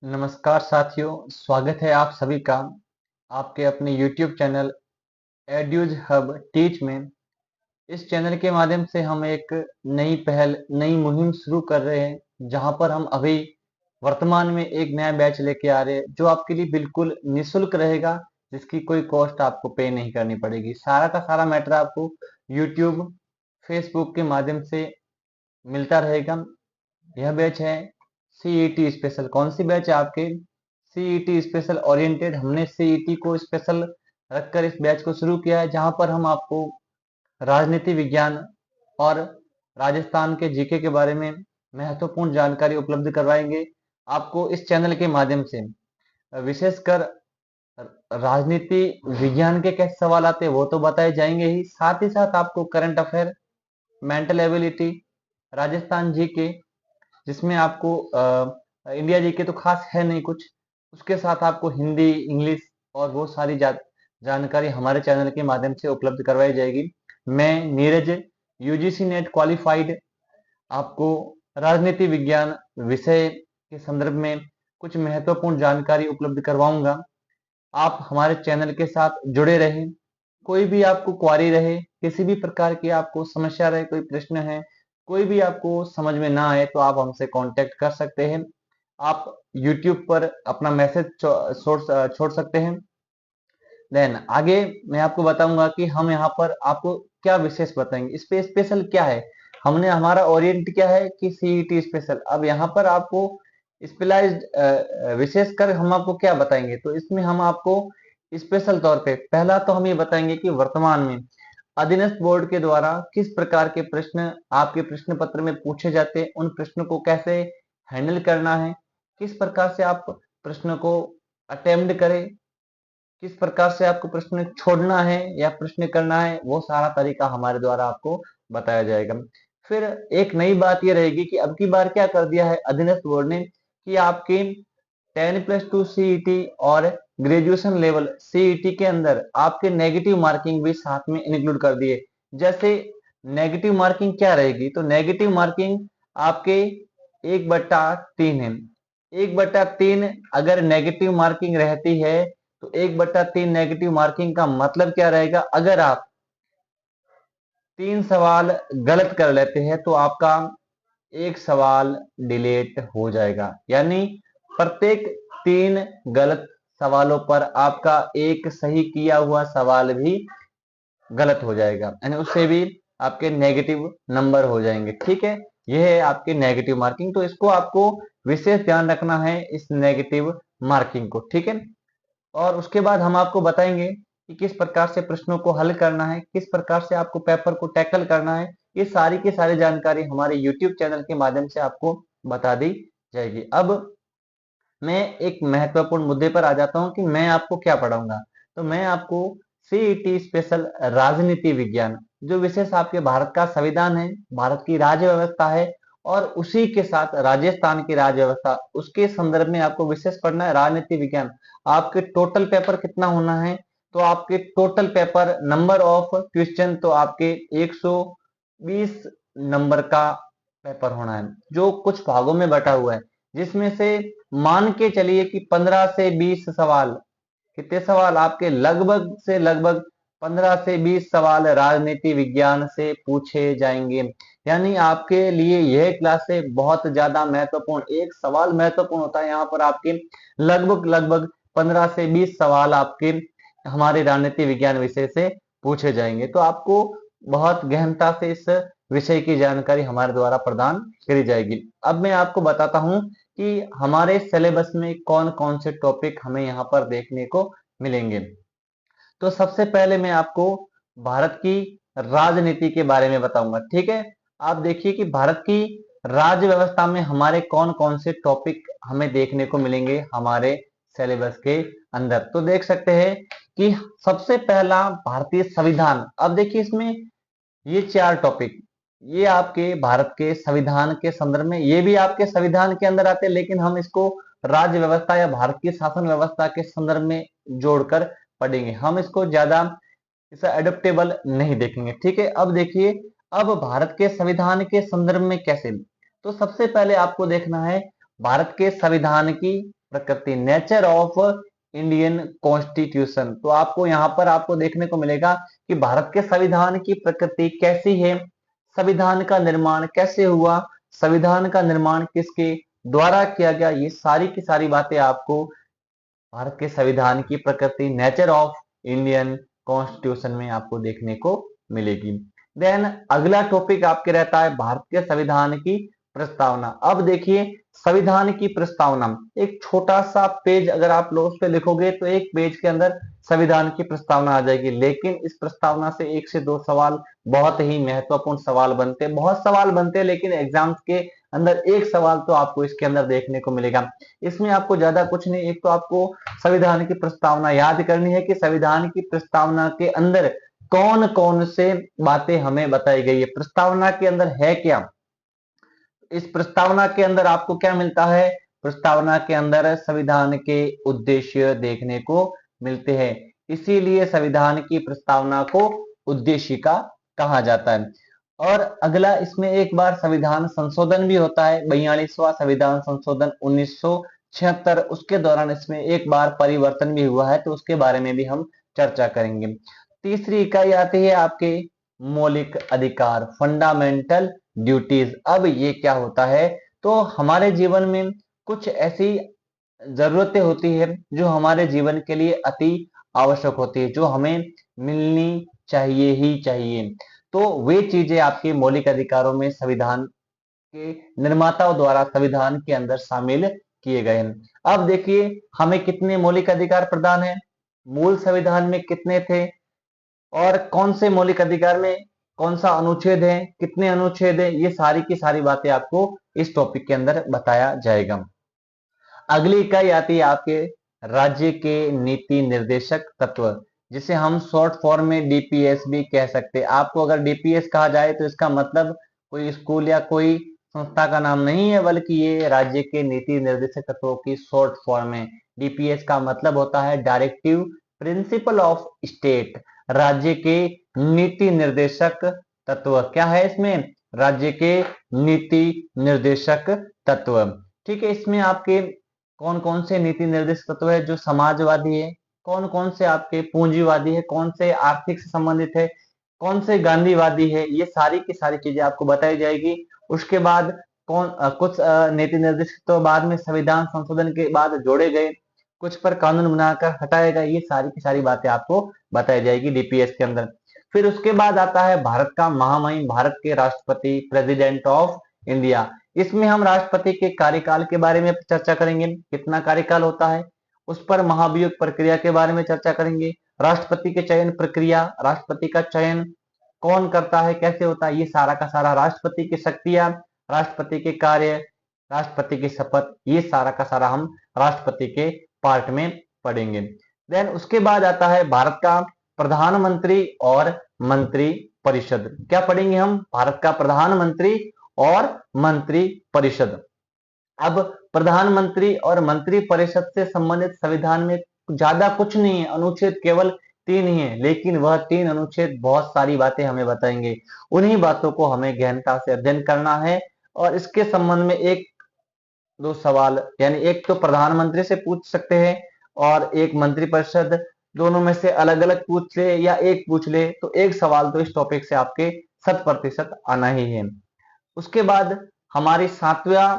नमस्कार साथियों, स्वागत है आप सभी का आपके अपने YouTube चैनल एड्यूज हब टीच में। इस चैनल के माध्यम से हम एक नई मुहिम शुरू कर रहे हैं, जहां पर हम अभी वर्तमान में एक नया बैच लेके आ रहे हैं, जो आपके लिए बिल्कुल निःशुल्क रहेगा, जिसकी कोई कॉस्ट आपको पे नहीं करनी पड़ेगी। सारा का सारा मैटर आपको YouTube, Facebook के माध्यम से मिलता रहेगा। यह बैच है सीईटी स्पेशल। कौन सी बैच है आपके? CET special oriented. हमने सीईटी को स्पेशल रखकर इस बैच को शुरू किया है, जहां पर हम आपको राजनीति विज्ञान और राजस्थान के जीके के बारे में महत्वपूर्ण जानकारी उपलब्ध करवाएंगे। आपको इस चैनल के माध्यम से विशेषकर राजनीति विज्ञान के कैसे सवाल आते हैं वो तो बताए जाएंगे ही साथ आपको current affair, mental ability, Rajasthan GK, जिसमें आपको इंडिया जीके तो खास है नहीं कुछ, उसके साथ आपको हिंदी, इंग्लिश और वो सारी जानकारी हमारे चैनल के माध्यम से उपलब्ध करवाई जाएगी। मैं नीरज, यूजीसी नेट क्वालिफाइड, आपको राजनीति विज्ञान विषय के संदर्भ में कुछ महत्वपूर्ण जानकारी उपलब्ध करवाऊंगा। आप हमारे चैनल के साथ जुड़े रहें। कोई भी आपको क्वारी रहे, किसी भी प्रकार की आपको समस्या रहे, कोई प्रश्न है, कोई भी आपको समझ में ना आए, तो आप हमसे कांटेक्ट कर सकते हैं। आप YouTube पर अपना मैसेज छोड़ सकते हैं। देन आगे मैं आपको बताऊंगा कि हम यहाँ पर आपको क्या विशेष बताएंगे। इस पे स्पेशल क्या है, हमने हमारा ओरिएंट क्या है कि सीईटी स्पेशल। अब यहाँ पर आपको स्पेशलाइज्ड विशेष कर हम आपको क्या बताएंगे, तो इसमें हम आपको स्पेशल तौर पे पहला तो हम ये बताएंगे कि वर्तमान में अधीनस्थ बोर्ड के द्वारा किस प्रकार के प्रश्न आपके प्रश्न पत्र में पूछे जाते हैं, उन प्रश्नों को कैसे हैंडल करना है, किस प्रकार से आप प्रश्न को अटेम्प्ट करें, किस प्रकार से आपको प्रश्न छोड़ना है या प्रश्न करना है, वो सारा तरीका हमारे द्वारा आपको बताया जाएगा। फिर एक नई बात ये रहेगी कि अब की बार क्या कर दिया है अधीनस्थ बोर्ड ने कि आपके 10+2 सीईटी और ग्रेजुएशन लेवल सीईटी के अंदर आपके नेगेटिव मार्किंग भी साथ में इंक्लूड कर दिए। जैसे नेगेटिव मार्किंग क्या रहेगी, तो नेगेटिव मार्किंग आपके 1/3 है। 1/3 अगर नेगेटिव मार्किंग रहती है, तो 1/3 नेगेटिव मार्किंग का मतलब क्या रहेगा, अगर आप 3 सवाल गलत कर लेते हैं तो आपका एक सवाल डिलीट हो जाएगा। यानी प्रत्येक 3 गलत सवालों पर आपका एक सही किया हुआ सवाल भी गलत हो जाएगा, यानी उससे भी आपके नेगेटिव नंबर हो जाएंगे। ठीक है, यह है आपके नेगेटिव मार्किंग। तो इसको आपको विशेष ध्यान रखना है, इस नेगेटिव मार्किंग को। ठीक है, और उसके बाद हम आपको बताएंगे कि किस प्रकार से प्रश्नों को हल करना है, किस प्रकार से आपको पेपर को टैकल करना है। ये सारी की सारी जानकारी हमारे YouTube चैनल के माध्यम से आपको बता दी जाएगी। अब मैं एक महत्वपूर्ण मुद्दे पर आ जाता हूं कि मैं आपको क्या पढ़ाऊंगा। तो मैं आपको सीईटी स्पेशल राजनीति विज्ञान, जो विशेष आपके भारत का संविधान है, भारत की राज्य व्यवस्था है, और उसी के साथ राजस्थान की राज्य व्यवस्था, उसके संदर्भ में आपको विशेष पढ़ना है राजनीति विज्ञान। आपके टोटल पेपर कितना होना है, तो आपके total paper number of question तो आपके 120 नंबर का पेपर होना है, जो कुछ भागों में बटा हुआ है, जिसमें से मान के चलिए कि 15 से 20 सवाल, कितने सवाल आपके लगभग से लगभग 15 से 20 सवाल राजनीति विज्ञान से पूछे जाएंगे। यानी आपके लिए यह क्लास से बहुत ज्यादा महत्वपूर्ण, एक सवाल महत्वपूर्ण होता है, यहाँ पर आपके लगभग लगभग 15 से 20 सवाल आपके हमारे राजनीति विज्ञान विषय से पूछे जाएंगे। तो आपको बहुत गहनता से इस विषय की जानकारी हमारे द्वारा प्रदान करी जाएगी। अब मैं आपको बताता हूं कि हमारे सिलेबस में कौन कौन से टॉपिक हमें यहाँ पर देखने को मिलेंगे। तो सबसे पहले मैं आपको भारत की राजनीति के बारे में बताऊंगा। ठीक है, आप देखिए कि भारत की राज्य व्यवस्था में हमारे कौन कौन से टॉपिक हमें देखने को मिलेंगे हमारे सिलेबस के अंदर। तो देख सकते हैं कि सबसे पहला भारतीय संविधान। अब देखिए इसमें ये 4 टॉपिक, ये आपके भारत के संविधान के संदर्भ में, ये भी आपके संविधान के अंदर आते हैं, लेकिन हम इसको राज्य व्यवस्था या भारत की शासन व्यवस्था के संदर्भ में जोड़कर पढ़ेंगे। हम इसको ज्यादा इसे एडप्टेबल नहीं देखेंगे। ठीक है, अब देखिए, अब भारत के संविधान के संदर्भ में कैसे, तो सबसे पहले आपको देखना है भारत के संविधान की प्रकृति, नेचर ऑफ इंडियन कॉन्स्टिट्यूशन। तो आपको यहाँ पर आपको देखने को मिलेगा कि भारत के संविधान की प्रकृति कैसी है, संविधान का निर्माण कैसे हुआ, संविधान का निर्माण किसके द्वारा किया गया, ये सारी की सारी बातें आपको भारत के संविधान की प्रकृति, नेचर ऑफ इंडियन कॉन्स्टिट्यूशन में आपको देखने को मिलेगी। देन अगला टॉपिक आपके रहता है भारत के संविधान की प्रस्तावना। अब देखिए संविधान की प्रस्तावना, एक छोटा सा पेज अगर आप लोग उस पे लिखोगे तो एक पेज के अंदर संविधान की प्रस्तावना आ जाएगी, लेकिन इस प्रस्तावना से 1 से 2 सवाल बहुत ही महत्वपूर्ण सवाल बनते हैं, बहुत सवाल बनते हैं, लेकिन एग्जाम्स के अंदर एक सवाल तो आपको इसके अंदर देखने को मिलेगा। इसमें आपको ज्यादा कुछ नहीं, एक तो आपको संविधान की प्रस्तावना याद करनी है कि संविधान की प्रस्तावना के अंदर कौन कौन से बातें हमें बताई गई है, प्रस्तावना के अंदर है क्या, इस प्रस्तावना के अंदर आपको क्या मिलता है, प्रस्तावना के अंदर संविधान के उद्देश्य देखने को मिलते हैं, इसीलिए संविधान की प्रस्तावना को उद्देशिका कहा जाता है। और अगला इसमें एक बार संविधान संशोधन भी होता है, 42वां संविधान संशोधन 1976, उसके दौरान इसमें एक बार परिवर्तन भी हुआ है, तो उसके बारे में भी हम चर्चा करेंगे। तीसरी इकाई आती है आपके मौलिक अधिकार, फंडामेंटल ड्यूटीज। अब ये क्या होता है, तो हमारे जीवन में कुछ ऐसी जरूरतें होती है जो हमारे जीवन के लिए अति आवश्यक होती है, जो हमें मिलनी चाहिए ही चाहिए, तो वे चीजें आपके मौलिक अधिकारों में संविधान के निर्माताओं द्वारा संविधान के अंदर शामिल किए गए हैं। अब देखिए हमें कितने मौलिक अधिकार प्रदान है, मूल संविधान में कितने थे, और कौन से मौलिक अधिकार में कौन सा अनुच्छेद है, कितने अनुच्छेद है, ये सारी की सारी बातें आपको इस टॉपिक के अंदर बताया जाएगा। अगली इकाई आती है आपके राज्य के नीति निर्देशक तत्व, जिसे हम शॉर्ट फॉर्म में डीपीएस भी कह सकते हैं। आपको अगर डीपीएस कहा जाए तो इसका मतलब कोई स्कूल या कोई संस्था का नाम नहीं है, बल्कि ये राज्य के नीति निर्देशक तत्वों की शॉर्ट फॉर्म है। डीपीएस का मतलब होता है डायरेक्टिव प्रिंसिपल ऑफ स्टेट, राज्य के नीति निर्देशक तत्व। क्या है इसमें, राज्य के नीति निर्देशक तत्व। ठीक है, इसमें आपके कौन कौन से नीति निर्देशक तत्व है जो समाजवादी है, कौन कौन से आपके पूंजीवादी है, कौन से आर्थिक से संबंधित है, कौन से गांधीवादी है, ये सारी की सारी चीजें आपको बताई जाएगी। उसके बाद कुछ नीति निर्देशक तो बाद में संविधान संशोधन के बाद जोड़े गए, कुछ पर कानून बनाकर हटाया गया, ये सारी की सारी बातें आपको बताई जाएगी डीपीएस के अंदर। फिर उसके बाद आता है भारत का महामहिम, भारत के राष्ट्रपति, प्रेसिडेंट ऑफ इंडिया। इसमें हम राष्ट्रपति के कार्यकाल के बारे में चर्चा करेंगे, कितना कार्यकाल होता है, उस पर महाभियोग प्रक्रिया के बारे में चर्चा करेंगे, राष्ट्रपति के चयन प्रक्रिया, राष्ट्रपति का चयन कौन करता है, कैसे होता है, ये सारा का सारा, राष्ट्रपति की शक्तियां, राष्ट्रपति के कार्य, राष्ट्रपति की शपथ, ये सारा का सारा हम राष्ट्रपति के पार्ट में पढ़ेंगे। देन उसके बाद आता है भारत का प्रधानमंत्री और मंत्री परिषद। क्या पढ़ेंगे हम, भारत का प्रधानमंत्री और मंत्री परिषद। अब प्रधानमंत्री और मंत्री परिषद से संबंधित संविधान में ज्यादा कुछ नहीं है, अनुच्छेद केवल 3 ही है, लेकिन वह 3 अनुच्छेद बहुत सारी बातें हमें बताएंगे, उन्हीं बातों को हमें गहनता से अध्ययन करना है। और इसके संबंध में एक दो सवाल, यानी एक तो प्रधानमंत्री से पूछ सकते हैं और एक मंत्री परिषद, दोनों में से अलग अलग पूछ ले या एक पूछ ले, तो एक सवाल तो इस टॉपिक से आपके 100% आना ही है। उसके बाद हमारी 7वां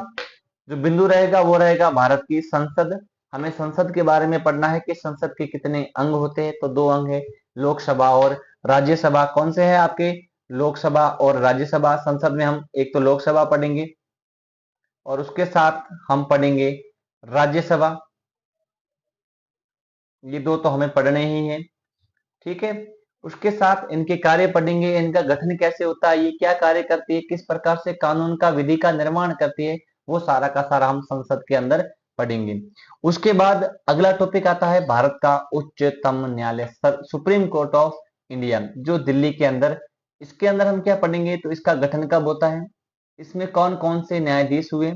जो बिंदु रहेगा वो रहेगा भारत की संसद। हमें संसद के बारे में पढ़ना है कि संसद के कितने अंग होते हैं, तो 2 अंग है, लोकसभा और राज्यसभा। कौन से हैं आपके, लोकसभा और राज्यसभा। संसद में हम एक तो लोकसभा पढ़ेंगे और उसके साथ हम पढ़ेंगे राज्यसभा, ये 2 तो हमें पढ़ने ही है। ठीक है, उसके साथ इनके कार्य पढ़ेंगे, इनका गठन कैसे होता है, ये क्या कार्य करती है, किस प्रकार से कानून का विधि का निर्माण करती है, वो सारा का सारा हम संसद के अंदर पढ़ेंगे। उसके बाद अगला टॉपिक आता है भारत का उच्चतम न्यायालय, सुप्रीम कोर्ट ऑफ इंडिया, जो दिल्ली के अंदर, इसके अंदर हम क्या पढ़ेंगे, तो इसका गठन कब होता है, इसमें कौन कौन से न्यायाधीश हुए,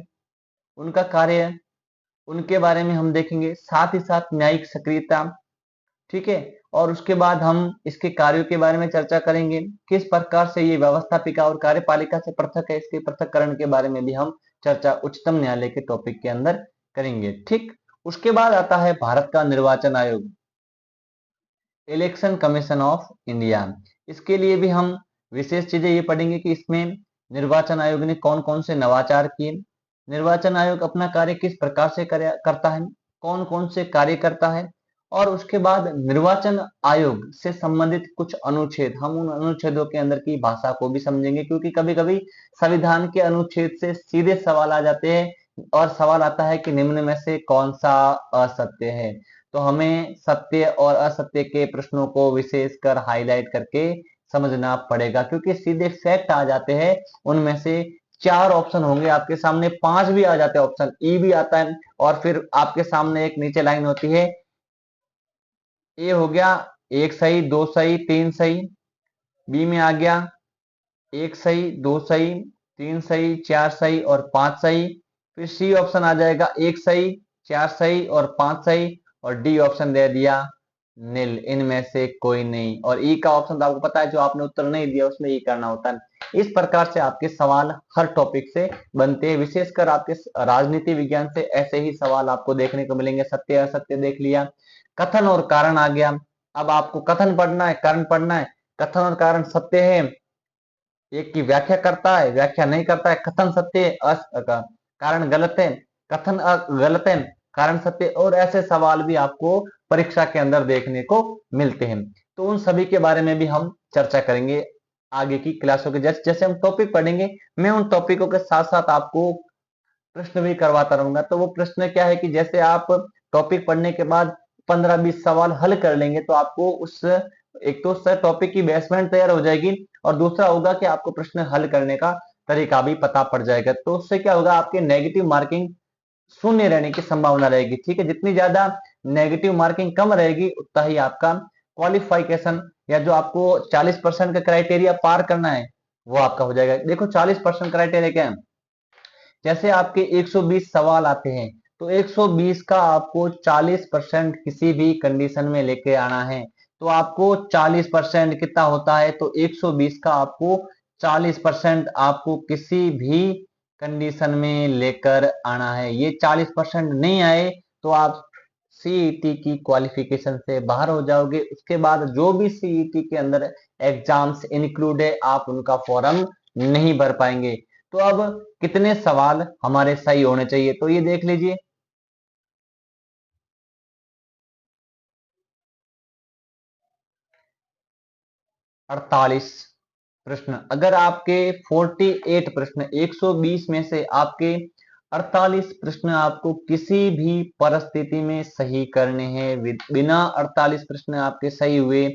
उनका कार्य, उनके बारे में हम देखेंगे, साथ ही साथ न्यायिक सक्रियता। ठीक है, और उसके बाद हम इसके कार्यों के बारे में चर्चा करेंगे, किस प्रकार से ये व्यवस्थापिका और कार्यपालिका से पृथक है, इसके पृथक्करण के बारे में भी हम चर्चा उच्चतम न्यायालय के टॉपिक के अंदर करेंगे। ठीक, उसके बाद आता है भारत का निर्वाचन आयोग, इलेक्शन कमीशन ऑफ इंडिया। इसके लिए भी हम विशेष चीजें ये पढ़ेंगे कि इसमें निर्वाचन आयोग ने कौन कौन से नवाचार किए, निर्वाचन आयोग अपना कार्य किस प्रकार से करता है, कौन कौन से कार्य करता है, और उसके बाद निर्वाचन आयोग से संबंधित कुछ अनुच्छेद, हम उन अनुच्छेदों के अंदर की भाषा को भी समझेंगे, क्योंकि कभी कभी संविधान के अनुच्छेद से सीधे सवाल आ जाते हैं और सवाल आता है कि निम्न में से कौन सा असत्य है। तो हमें सत्य और असत्य के प्रश्नों को विशेषकर हाईलाइट करके समझना पड़ेगा, क्योंकि सीधे फैक्ट आ जाते हैं, उनमें से 4 ऑप्शन होंगे आपके सामने, 5 भी आ जाते हैं, ऑप्शन ई भी आता है, और फिर आपके सामने एक नीचे लाइन होती है, ए हो गया 1 सही 2 सही 3 सही, बी में आ गया 1 सही 2 सही 3 सही 4 सही और 5 सही, फिर सी ऑप्शन आ जाएगा 1 सही 4 सही और 5 सही, और डी ऑप्शन दे दिया नील, इनमें से कोई नहीं। और ई का ऑप्शन तो आपको पता है, जो आपने उत्तर नहीं दिया उसमें ई करना होता है। इस प्रकार से आपके सवाल हर टॉपिक से बनते हैं, विशेषकर आपके राजनीति विज्ञान से ऐसे ही सवाल आपको देखने को मिलेंगे। सत्य असत्य देख लिया, कथन और कारण आ गया, अब आपको कथन पढ़ना है कारण पढ़ना है। कथन और कारण सत्य है, एक की व्याख्या करता है व्याख्या नहीं करता है, कथन सत्य है कारण गलत है, कथन गलत है कारण सत्य, और ऐसे सवाल भी आपको परीक्षा के अंदर देखने को मिलते हैं। तो उन सभी के बारे में भी हम चर्चा करेंगे आगे की क्लासों के, जैसे जैसे हम टॉपिक पढ़ेंगे मैं उन टॉपिकों के साथ साथ आपको प्रश्न भी करवाता रहूंगा। तो वो प्रश्न क्या है कि जैसे आप टॉपिक पढ़ने के बाद 15-20 सवाल हल कर लेंगे तो आपको उस एक तो उससे टॉपिक की बेसमेंट तैयार हो जाएगी, और दूसरा होगा कि आपको प्रश्न हल करने का तरीका भी पता पड़ जाएगा। तो उससे क्या होगा, आपके नेगेटिव मार्किंग शून्य रहने की संभावना रहेगी। ठीक है, जितनी ज्यादा नेगेटिव मार्किंग कम रहेगी उतना ही आपका क्वालिफिकेशन, या जो आपको 40% का क्राइटेरिया पार करना है वो आपका हो जाएगा। देखो 40% क्राइटेरिया क्या है, जैसे आपके 120 सवाल आते हैं तो 120 का आपको 40% किसी भी कंडीशन में लेके आना है। तो आपको 40% कितना होता है, तो 120 का आपको 40% आपको किसी भी कंडीशन में लेकर आना है। ये 40% नहीं आए तो आप सीईटी की क्वालिफिकेशन से बाहर हो जाओगे। उसके बाद जो भी सीईटी के अंदर एग्जाम्स इंक्लूड है आप उनका फॉर्म नहीं भर पाएंगे। तो अब कितने सवाल हमारे सही होने चाहिए, तो ये देख लीजिए। 48 प्रश्न, अगर आपके 48 प्रश्न 120 में से आपके 48 प्रश्न आपको किसी भी परिस्थिति में सही करने हैं, बिना 48 प्रश्न आपके सही हुए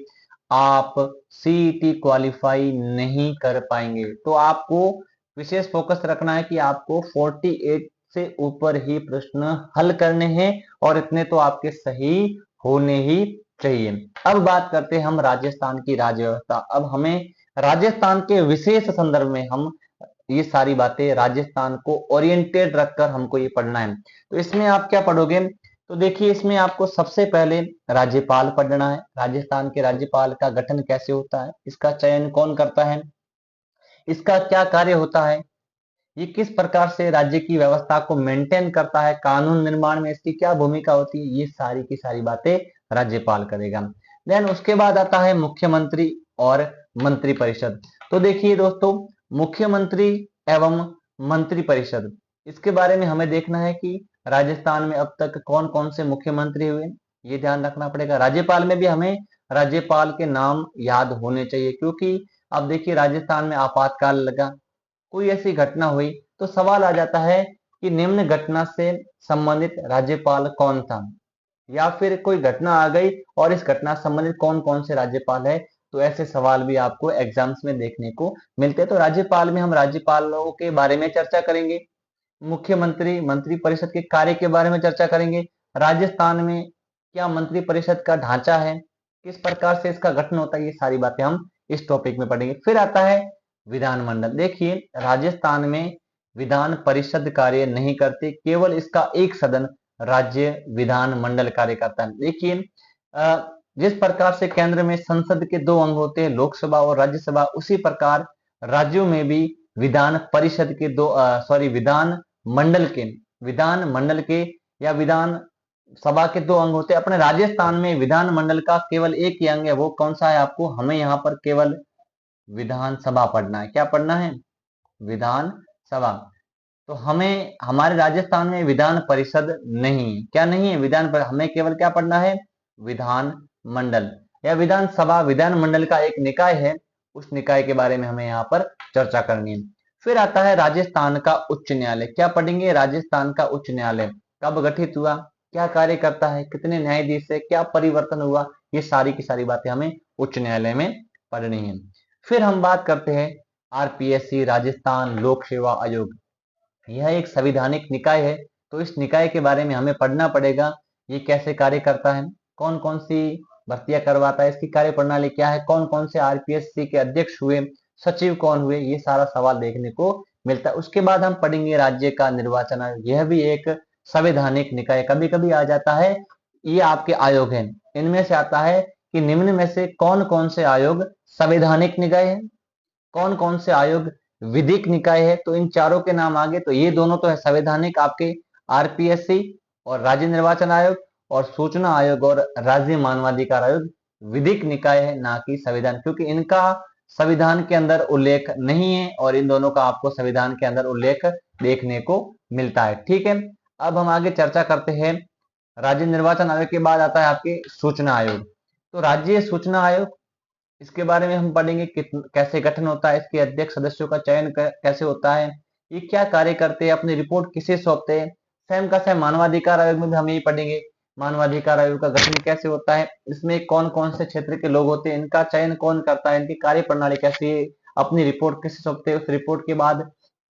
आप सीईटी क्वालिफाई नहीं कर पाएंगे। तो आपको विशेष फोकस रखना है कि आपको 48 से ऊपर ही प्रश्न हल करने हैं, और इतने तो आपके सही होने ही चाहिए। अब बात करते हैं हम राजस्थान की राज्य व्यवस्था। अब हमें राजस्थान के विशेष संदर्भ में हम ये सारी बातें, राजस्थान को ओरिएंटेड रखकर हमको ये पढ़ना है। तो इसमें आप क्या पढ़ोगे, तो देखिए इसमें आपको सबसे पहले राज्यपाल पढ़ना है। राजस्थान के राज्यपाल का गठन कैसे होता है, इसका चयन कौन करता है, इसका क्या कार्य होता है, ये किस प्रकार से राज्य की व्यवस्था को मेंटेन करता है, कानून निर्माण में इसकी क्या भूमिका होती है, ये सारी की सारी बातें राज्यपाल करेगा। देन उसके बाद आता है मुख्यमंत्री और मंत्रिपरिषद। तो देखिए दोस्तों, मुख्यमंत्री एवं मंत्रिपरिषद, इसके बारे में हमें देखना है कि राजस्थान में अब तक कौन कौन से मुख्यमंत्री हुए, ये ध्यान रखना पड़ेगा। राज्यपाल में भी हमें राज्यपाल के नाम याद होने चाहिए, क्योंकि अब देखिए राजस्थान में आपातकाल लगा, कोई ऐसी घटना हुई तो सवाल आ जाता है कि निम्न घटना से संबंधित राज्यपाल कौन था, या फिर कोई घटना आ गई और इस घटना से संबंधित कौन कौन से राज्यपाल है। तो ऐसे सवाल भी आपको एग्जाम्स में देखने को मिलते हैं। तो राज्यपाल में हम राज्यपालों के बारे में चर्चा करेंगे, मुख्यमंत्री मंत्रिपरिषद के कार्य के बारे में चर्चा करेंगे, राजस्थान में क्या मंत्रिपरिषद का ढांचा है, किस प्रकार से इसका गठन होता है, ये सारी बातें हम इस टॉपिक में पढ़ेंगे। फिर आता है विधानमंडल। देखिए राजस्थान में विधान परिषद कार्य नहीं करती, केवल इसका एक सदन राज्य विधानमंडल कार्य करता है। देखिए जिस प्रकार से केंद्र में संसद के 2 अंग होते हैं, लोकसभा और राज्यसभा, उसी प्रकार राज्यों में भी विधान परिषद के विधान मंडल के, विधान मंडल के या विधान सभा के दो अंग होते हैं। अपने राजस्थान में विधान मंडल का केवल एक ही अंग है, वो कौन सा है? आपको हमें यहाँ पर केवल विधानसभा पढ़ना है। क्या पढ़ना है? विधानसभा। तो हमें हमारे राजस्थान में विधान परिषद नहीं है। क्या नहीं है? विधान पर हमें केवल क्या पढ़ना है? विधान मंडल या विधानसभा। विधान मंडल का एक निकाय है, उस निकाय के बारे में हमें यहाँ पर चर्चा करनी है। फिर आता है राजस्थान का उच्च न्यायालय। क्या पढ़ेंगे? राजस्थान का उच्च न्यायालय कब गठित हुआ, क्या कार्य करता है, कितने न्यायाधीश से, क्या परिवर्तन हुआ, ये सारी की सारी बातें हमें उच्च न्यायालय में पढ़नी है। फिर हम बात करते हैं आरपीएससी, राजस्थान लोक सेवा आयोग। यह एक संवैधानिक निकाय है, तो इस निकाय के बारे में हमें पढ़ना पड़ेगा। ये कैसे कार्य करता है, कौन कौन सी भर्तियां करवाता है, इसकी कार्य प्रणाली क्या है, कौन कौन से आरपीएससी के अध्यक्ष हुए, सचिव कौन हुए, ये सारा सवाल देखने को मिलता है। उसके बाद हम पढ़ेंगे राज्य का निर्वाचन आयोग। यह भी एक संवैधानिक निकाय, कभी कभी आ जाता है ये आपके आयोग हैं। इनमें से आता है कि निम्न में से कौन कौन से आयोग संवैधानिक निकाय है, कौन कौन से आयोग विधिक निकाय है। तो इन चारों के नाम आगे, तो ये दोनों तो है संवैधानिक आपके आरपीएससी और राज्य निर्वाचन आयोग, और सूचना आयोग और राज्य मानवाधिकार आयोग विधिक निकाय है, ना कि संविधान, क्योंकि इनका संविधान के अंदर उल्लेख नहीं है और इन दोनों का आपको संविधान के अंदर उल्लेख देखने को मिलता है। ठीक है, अब हम आगे चर्चा करते हैं। राज्य निर्वाचन आयोग के बाद आता है आपके सूचना आयोग। तो राज्य सूचना आयोग, इसके बारे में हम पढ़ेंगे कैसे गठन होता है, इसके अध्यक्ष सदस्यों का चयन कैसे होता है, ये क्या कार्य करते हैं, अपनी रिपोर्ट किसे सौंपते हैं। सेम का सेम मानवाधिकार आयोग में भी हम यही पढ़ेंगे, मानवाधिकार आयोग का गठन कैसे होता है, इसमें कौन कौन से क्षेत्र के लोग होते हैं, इनका चयन कौन करता है, इनकी कार्य प्रणाली कैसी है, अपनी रिपोर्ट किसे सौंपते हैं, उस रिपोर्ट के बाद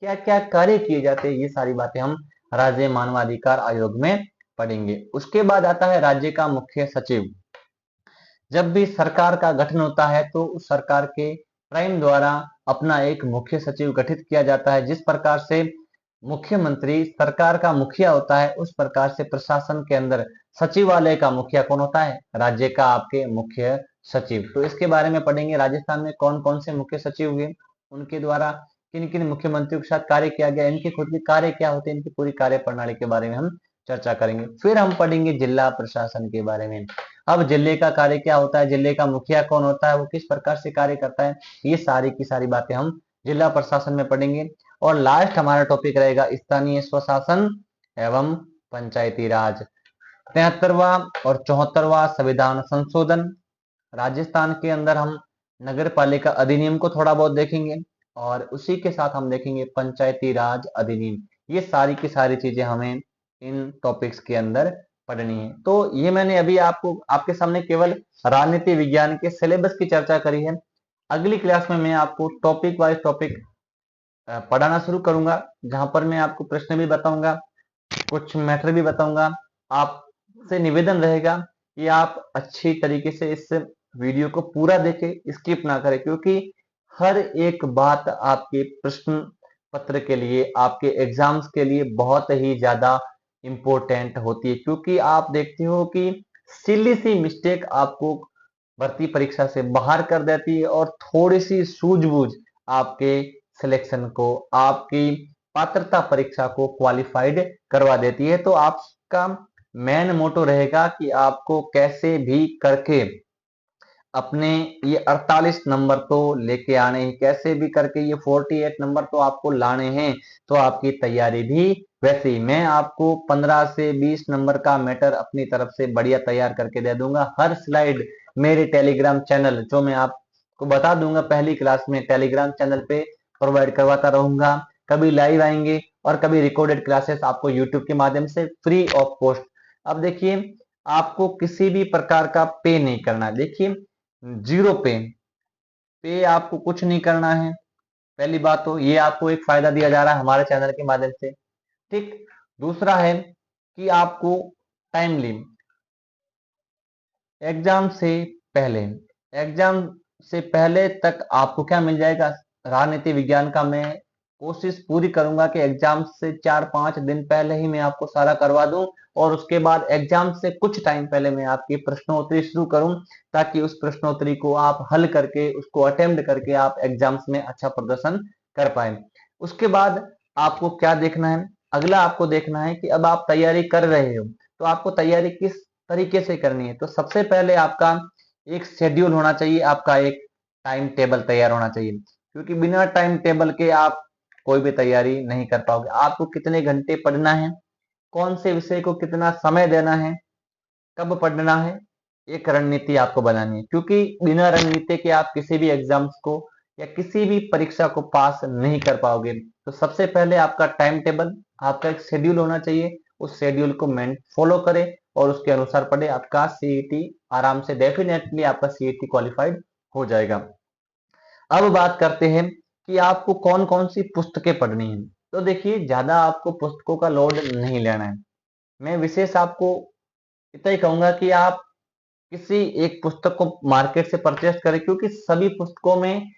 क्या क्या कार्य किए जाते हैं, ये सारी बातें हम राज्य मानवाधिकार आयोग में पढ़ेंगे। उसके बाद आता है राज्य का मुख्य सचिव। जब भी सरकार का गठन होता है तो उस सरकार के प्राइम द्वारा अपना एक मुख्य सचिव गठित किया जाता है। जिस प्रकार से मुख्यमंत्री सरकार का मुखिया होता है, उस प्रकार से प्रशासन के अंदर सचिवालय का मुखिया कौन होता है? राज्य का आपके मुख्य सचिव। तो इसके बारे में पढ़ेंगे, राजस्थान में कौन कौन से मुख्य सचिव हुए, उनके द्वारा किन किन मुख्यमंत्रियों के साथ कार्य किया गया, इनके खुद के कार्य क्या होते हैं, इनकी पूरी कार्य प्रणाली के बारे में हम चर्चा करेंगे। फिर हम पढ़ेंगे जिला प्रशासन के बारे में। अब जिले का कार्य क्या होता है, जिले का मुखिया कौन होता है, वो किस प्रकार से कार्य करता है, ये सारी की सारी बातें हम जिला प्रशासन में पढ़ेंगे। और लास्ट हमारा टॉपिक रहेगा स्थानीय स्वशासन एवं पंचायती राज। 73वां और 74वां संविधान संशोधन। राजस्थान के अंदर हम नगर पालिका अधिनियम को थोड़ा बहुत देखेंगे और उसी के साथ हम देखेंगे पंचायती राज अधिनियम। ये सारी की सारी चीजें हमें इन टॉपिक्स के अंदर पढ़नी है। तो ये मैंने अभी आपको आपके सामने केवल राजनीति विज्ञान के सिलेबस की चर्चा करी है। अगली क्लास में मैं आपको टॉपिक वाइज टॉपिक पढ़ाना शुरू करूंगा, जहां पर मैं आपको प्रश्न भी बताऊंगा, कुछ मैटर भी बताऊंगा। आपसे निवेदन रहेगा कि आप अच्छी तरीके से इस वीडियो को पूरा देखें, स्किप ना करें, क्योंकि हर एक बात आपके प्रश्न पत्र के लिए, आपके एग्जाम्स के लिए बहुत ही ज्यादा इंपॉर्टेंट होती है। क्योंकि आप देखते हो कि सिली सी मिस्टेक आपको भर्ती परीक्षा से बाहर कर देती है और थोड़ी सी सूझबूझ आपके सिलेक्शन को, आपकी पात्रता परीक्षा को क्वालिफाइड करवा देती है। तो आपका मेन मोटो रहेगा कि आपको कैसे भी करके अपने ये 48 नंबर तो लेके आने हैं, कैसे भी करके ये 48 नंबर तो आपको लाने हैं। तो आपकी तैयारी भी वैसे ही, मैं आपको 15 से 20 नंबर का मैटर अपनी तरफ से बढ़िया तैयार करके दे दूंगा। हर स्लाइड मेरे टेलीग्राम चैनल, जो मैं आपको बता दूंगा पहली क्लास में, टेलीग्राम चैनल पे प्रोवाइड करवाता रहूंगा। कभी लाइव आएंगे और कभी रिकॉर्डेड क्लासेस आपको यूट्यूब के माध्यम से फ्री ऑफ कॉस्ट। अब देखिए, आपको किसी भी प्रकार का पे नहीं करना है। देखिए, जीरो पे आपको कुछ नहीं करना है। पहली बात तो ये आपको एक फायदा दिया जा रहा है हमारे चैनल के माध्यम से। ठीक, दूसरा है कि आपको टाइमली एग्जाम से पहले, एग्जाम से पहले तक आपको क्या मिल जाएगा, राजनीति विज्ञान का मैं कोशिश पूरी करूंगा कि एग्जाम से 4-5 दिन पहले ही मैं आपको सारा करवा दूं, और उसके बाद एग्जाम से कुछ टाइम पहले मैं आपकी प्रश्नोत्तरी शुरू करूं, ताकि उस प्रश्नोत्तरी को आप हल करके, उसको अटेम्प्ट करके आप एग्जाम्स में अच्छा प्रदर्शन कर पाए। उसके बाद आपको क्या देखना है, अगला आपको देखना है कि अब आप तैयारी कर रहे हो तो आपको तैयारी किस तरीके से करनी है। तो सबसे पहले आपका एक शेड्यूल होना चाहिए, आपका एक टाइम टेबल तैयार होना चाहिए, क्योंकि बिना टाइम टेबल के आप कोई भी तैयारी नहीं कर पाओगे। आपको कितने घंटे पढ़ना है, कौन से विषय को कितना समय देना है, कब पढ़ना है, एक रणनीति आपको बनानी है, क्योंकि बिना रणनीति के आप किसी भी एग्जाम्स को या किसी भी परीक्षा को पास नहीं कर पाओगे। तो सबसे पहले आपका टाइम टेबल, आपका एक शेड्यूल होना चाहिए, उस शेड्यूल को फॉलो करें और उसके अनुसार पढ़े। आपका सीईटी आराम से, डेफिनेटली आपका सीईटी क्वालिफाइड हो जाएगा। अब बात करते हैं कि आपको कौन कौन सी पुस्तकें पढ़नी है। तो देखिए, ज्यादा आपको पुस्तकों का लोड नहीं लेना है। मैं विशेष आपको इतना ही कहूंगा कि आप किसी एक पुस्तक को मार्केट से परचेस करें, क्योंकि सभी पुस्तकों में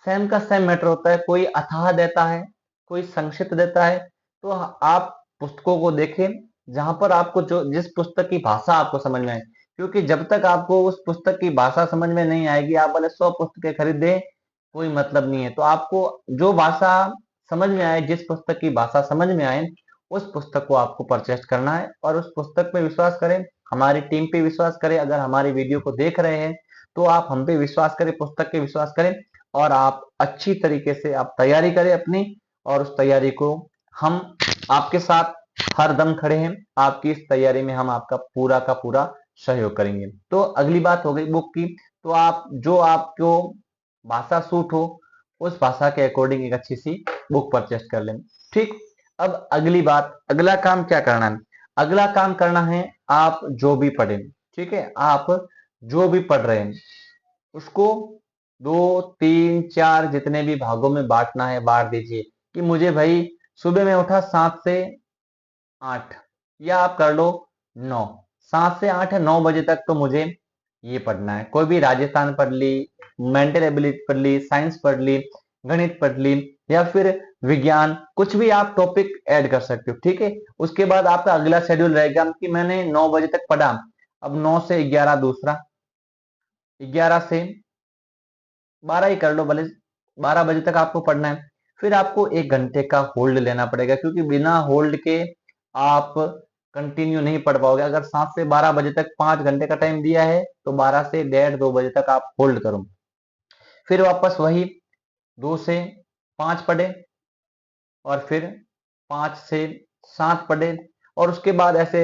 सेम का सेम मैटर होता है। कोई अथाह देता है, कोई संक्षिप्त देता है। तो आप पुस्तकों को देखें जहां पर आपको जो जिस पुस्तक की भाषा आपको समझ में आए, क्योंकि जब तक आपको उस पुस्तक की भाषा समझ में नहीं आएगी, आप भले 100 पुस्तकें खरीदें, कोई मतलब नहीं है। तो आपको जो भाषा समझ में आए, जिस पुस्तक की भाषा समझ में आए, उस पुस्तक को आपको परचेस करना है और उस पुस्तक पे विश्वास करें, हमारी टीम पे विश्वास करें। अगर हमारी वीडियो को देख रहे हैं तो आप हम पे विश्वास करें, पुस्तक पे विश्वास करें और आप अच्छी तरीके से आप तैयारी करें अपनी, और उस तैयारी को हम आपके साथ हर दम खड़े हैं। आपकी इस तैयारी में हम आपका पूरा का पूरा सहयोग करेंगे। तो अगली बात हो गई बुक की। तो आप जो आपको भाषा सूट हो, उस भाषा के अकॉर्डिंग एक अच्छी सी बुक परचेस कर लें। ठीक। अब अगली बात, अगला काम क्या करना है। अगला काम करना है, आप जो भी पढ़ें, ठीक है, आप जो भी पढ़ रहे हैं उसको 2, 3, 4 जितने भी भागों में बांटना है बांट दीजिए। कि मुझे भाई सुबह में उठा 7 से 8, या आप कर लो 9, 7 से 8 है, 9 बजे तक तो मुझे ये पढ़ना है। कोई भी राजस्थान पढ़ ली, मेंटल एबिलिटी पढ़ ली, साइंस पढ़ ली, गणित पढ़ ली, या फिर विज्ञान, कुछ भी आप टॉपिक ऐड कर सकते हो। ठीक है। उसके बाद आपका अगला शेड्यूल रहेगा कि मैंने 9 बजे तक पढ़ा, अब 9 से 11 दूसरा, 11 से 12 ही कर लो भले, 12 बजे तक आपको पढ़ना है। फिर आपको 1 घंटे का होल्ड लेना पड़ेगा, क्योंकि बिना होल्ड के आप कंटिन्यू नहीं पढ़ पाओगे। अगर 7 से 12 बजे तक 5 घंटे का टाइम दिया है तो 12 से 1:30-2 बजे तक आप होल्ड करो। फिर वापस वही 2 से 5 पढ़े, और फिर 5 से 7 पढ़े, और उसके बाद ऐसे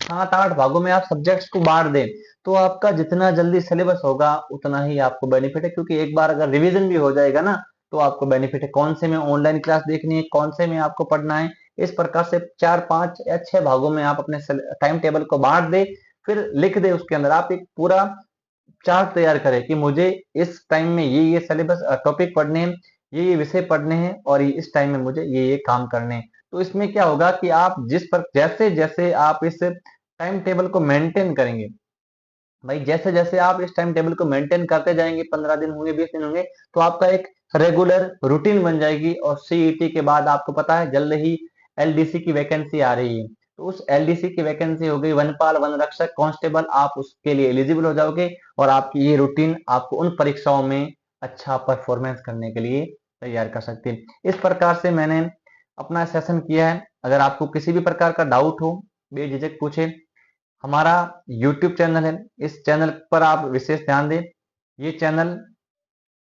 7-8 भागों में आप सब्जेक्ट्स को बांट दें। तो आपका जितना जल्दी सिलेबस होगा उतना ही आपको बेनिफिट है, क्योंकि एक बार अगर रिवीजन भी हो जाएगा ना तो आपको बेनिफिट है। कौन से में ऑनलाइन क्लास देखनी है, कौन से में आपको पढ़ना है, इस प्रकार से 4, 5 या 6 भागों में आप अपने टाइम टेबल को बांट दे, फिर लिख दे उसके अंदर। आप एक पूरा चार्ट तैयार करें कि मुझे इस टाइम में ये सिलेबस टॉपिक पढ़ने हैं, ये विषय पढ़ने हैं, और इस टाइम में मुझे ये काम करने हैं। तो इसमें क्या होगा कि आप जिस पर जैसे जैसे आप इस टाइम टेबल को मेंटेन करेंगे, भाई जैसे जैसे आप इस टाइम टेबल को मेंटेन करते जाएंगे, 15 दिन होंगे, 20 दिन होंगे, तो आपका एक रेगुलर रूटीन बन जाएगी। और सीईटी के बाद आपको पता है जल्द ही एलडीसी की वैकेंसी आ रही है। तो उस एलडीसी की वैकेंसी हो गई वनपाल, वन रक्षक, कांस्टेबल, आप उसके लिए एलिजिबल हो जाओगे, और आपकी ये रूटीन आपको उन परीक्षाओं में अच्छा परफॉर्मेंस करने के लिए तैयार कर सकती है। इस प्रकार से मैंने अपना सेशन किया है। अगर आपको किसी भी प्रकार का डाउट हो, बेझिझक पूछे। हमारा YouTube चैनल है, इस चैनल पर आप विशेष ध्यान दें। ये चैनल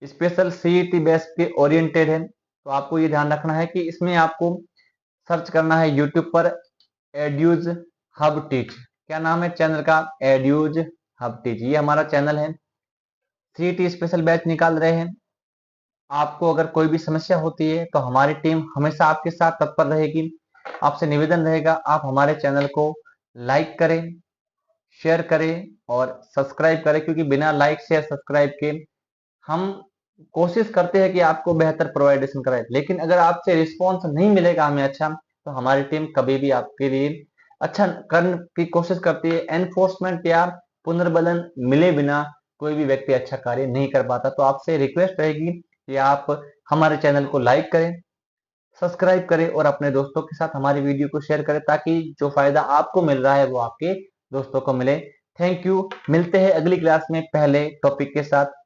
स्पेशल सीईटी बेस के ओरिएंटेड है। तो आपको ये ध्यान रखना है कि इसमें आपको सर्च करना है YouTube पर एड्यूज हब टीच। क्या नाम है चैनल का? एड्यूज हब टीच, ये हमारा चैनल है। सीईटी स्पेशल बैच निकाल रहे हैं। आपको अगर कोई भी समस्या होती है तो हमारी टीम हमेशा आपके साथ तत्पर रहेगी। आपसे निवेदन रहेगा, आप हमारे चैनल को लाइक करें, शेयर करें और सब्सक्राइब करें, क्योंकि बिना लाइक शेयर सब्सक्राइब के हम कोशिश करते हैं कि आपको बेहतर प्रोवाइडेशन कराए, लेकिन अगर आपसे रिस्पॉन्स नहीं मिलेगा हमें अच्छा, तो हमारी टीम कभी भी आपके लिए अच्छा करने की कोशिश करती है। एनफोर्समेंट या पुनर्बलन मिले बिना कोई भी व्यक्ति अच्छा कार्य नहीं कर पाता। तो आपसे रिक्वेस्ट रहेगी कि आप हमारे चैनल को लाइक करें, सब्सक्राइब करें और अपने दोस्तों के साथ हमारी वीडियो को शेयर करें, ताकि जो फायदा आपको मिल रहा है वो आपके दोस्तों को मिले। Thank you. मिलते हैं अगली क्लास में पहले टॉपिक के साथ।